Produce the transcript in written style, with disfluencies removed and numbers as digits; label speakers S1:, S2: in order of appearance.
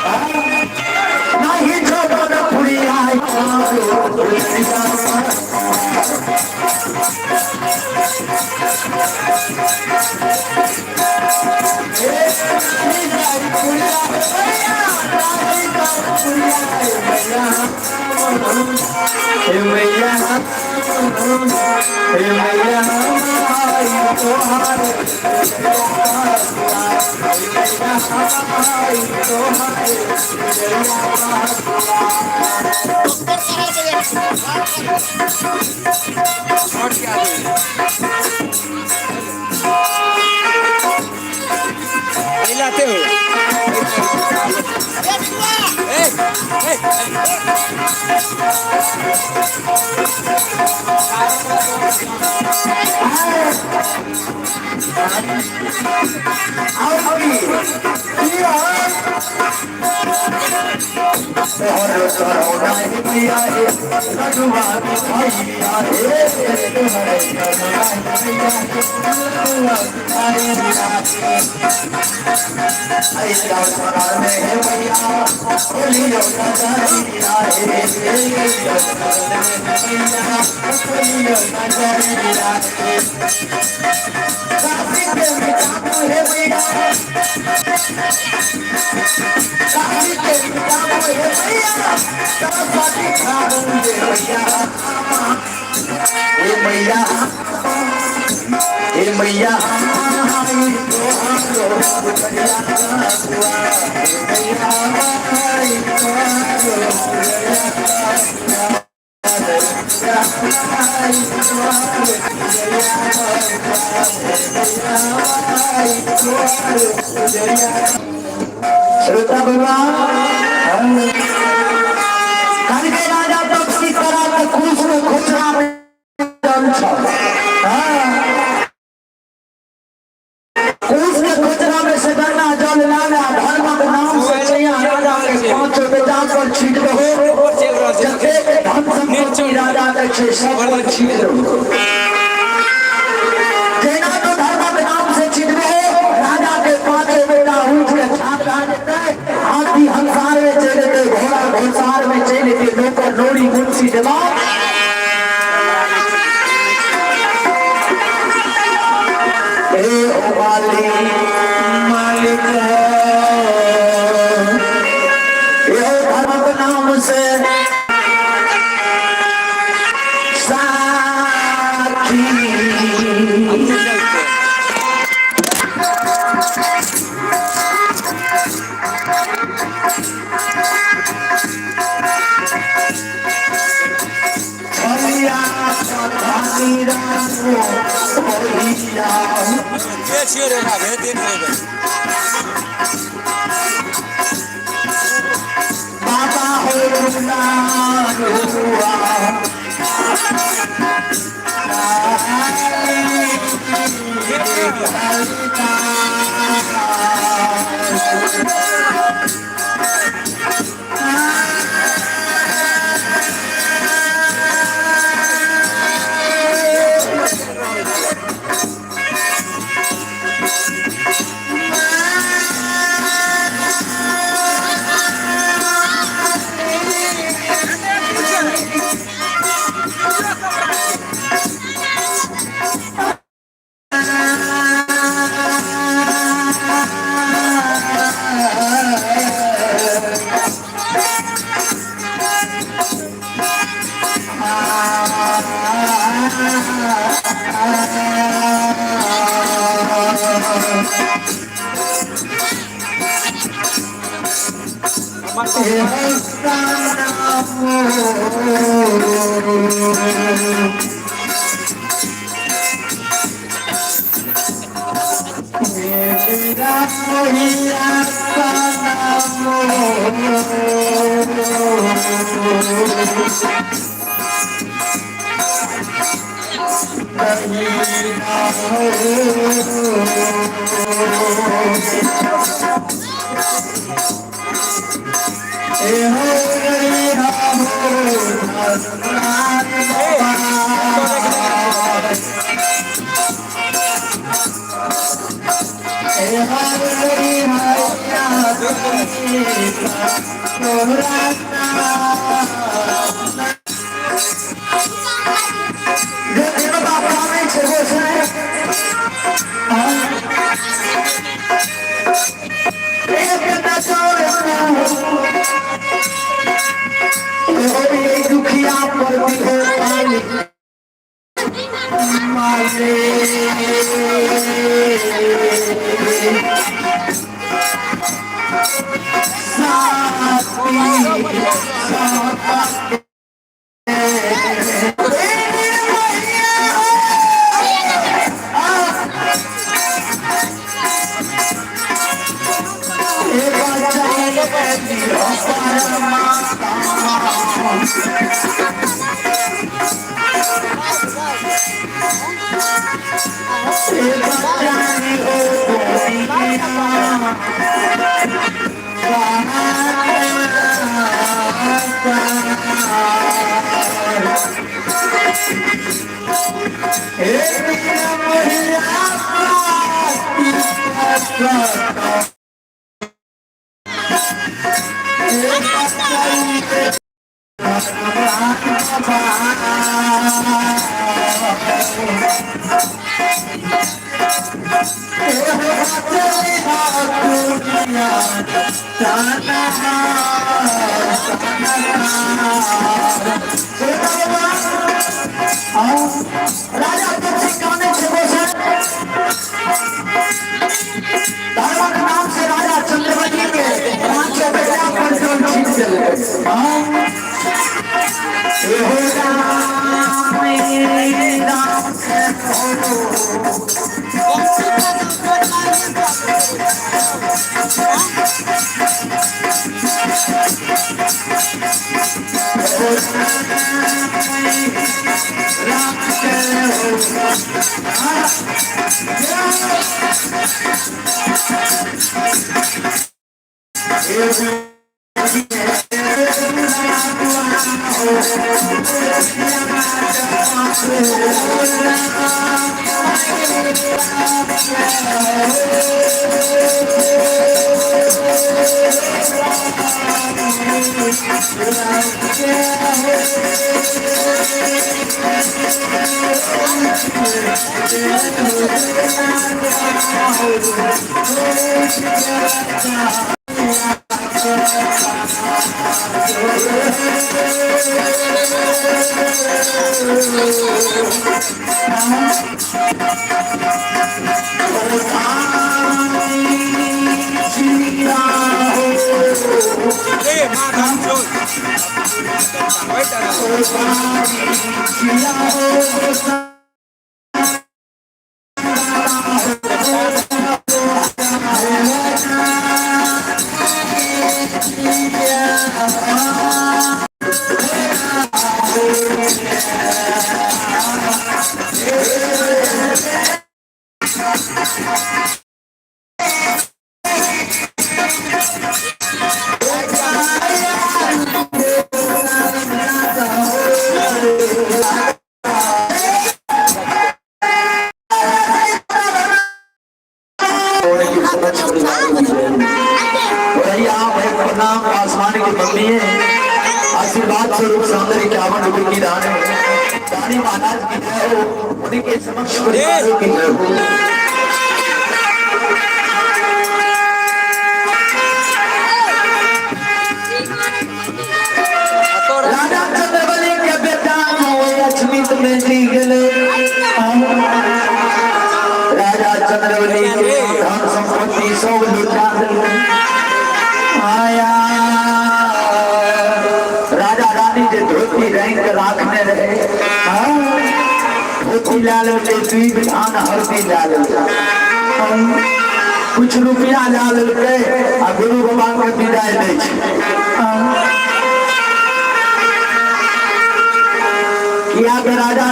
S1: नहीं छोड़ो न पुरिया
S2: और क्या हिलाते हो मैया श्रोता भगवान कल के राजा पक्षी करा खुश खुशरा खुचरा में से गन्ना जल लाना धर्म के नाम से चैया राजा के 5 बेटा पर छीट दो जते के धन संपत्ति राजा के सब पर छीट दो देना तो धर्म के नाम से छीट दो राजा के 5 बेटा उठ के छाप देते हाथी हंसार में चले घोड़ा घोड़सार में चले नौकर नौरी मुंशी देवा मालिक ये धर्म नाम से साथी बाबा दुखिया पर राजा नाम से राजा चंद्रवती के पांचों बेटा पर छीन चले आसमान की बंदी है आशीर्वाद स्वरूप सौंदर्य की आवन की दान है दानी महाराज की जय हो उनके समक्ष परिवारों की जय हो राजा चंद्रवली के बेटा लक्ष्मी तुम्हें दी गले राजा चंद्रवली के धन संपत्ति सब लुटा आया राजा रानी जे धोती रंग राखने रहे धोती लाल के दुई विधान हल्दी लाल कुछ रुपया लाल के आ गुरु बाबा के विदाई दै छै किया के राजा